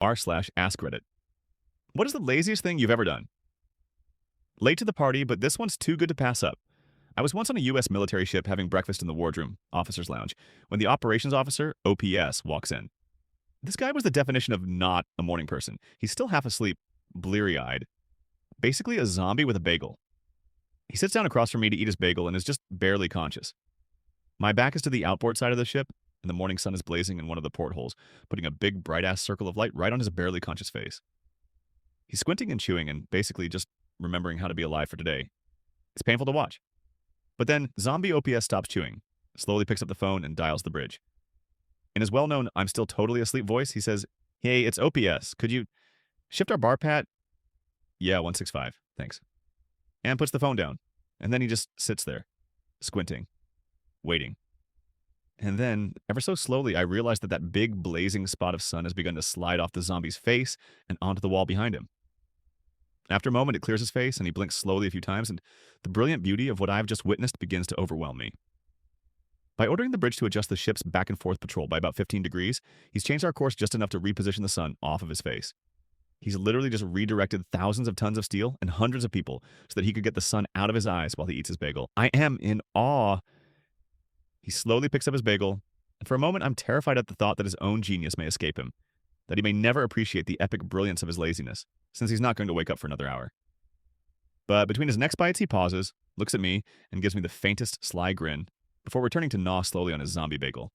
r/askreddit. What is the laziest thing you've ever done? Late to the party, but this one's too good to pass up. I was once on a U.S. military ship having breakfast in the wardroom, officer's lounge, when the operations officer, OPS, walks in. This guy was the definition of not a morning person. He's still half asleep, bleary-eyed, basically a zombie with a bagel. He sits down across from me to eat his bagel and is just barely conscious. My back is to the outboard side of the ship, and the morning sun is blazing in one of the portholes, putting a big bright-ass circle of light right on his barely conscious face. He's squinting and chewing and basically just remembering how to be alive for today. It's painful to watch. But then, zombie OPS stops chewing, slowly picks up the phone, and dials the bridge. In his well-known "I'm still totally asleep" voice, he says, "Hey, it's OPS. Could you shift our bar pat?" "Yeah, 165. Thanks." And puts the phone down. And then he just sits there, squinting, waiting. And then, ever so slowly, I realize that that big blazing spot of sun has begun to slide off the zombie's face and onto the wall behind him. After a moment, it clears his face, and he blinks slowly a few times, and the brilliant beauty of what I've just witnessed begins to overwhelm me. By ordering the bridge to adjust the ship's back and forth patrol by about 15 degrees, he's changed our course just enough to reposition the sun off of his face. He's literally just redirected thousands of tons of steel and hundreds of people so that he could get the sun out of his eyes while he eats his bagel. I am in awe. He slowly picks up his bagel, and for a moment I'm terrified at the thought that his own genius may escape him, that he may never appreciate the epic brilliance of his laziness, since he's not going to wake up for another hour. But between his next bites, he pauses, looks at me, and gives me the faintest sly grin, before returning to gnaw slowly on his zombie bagel.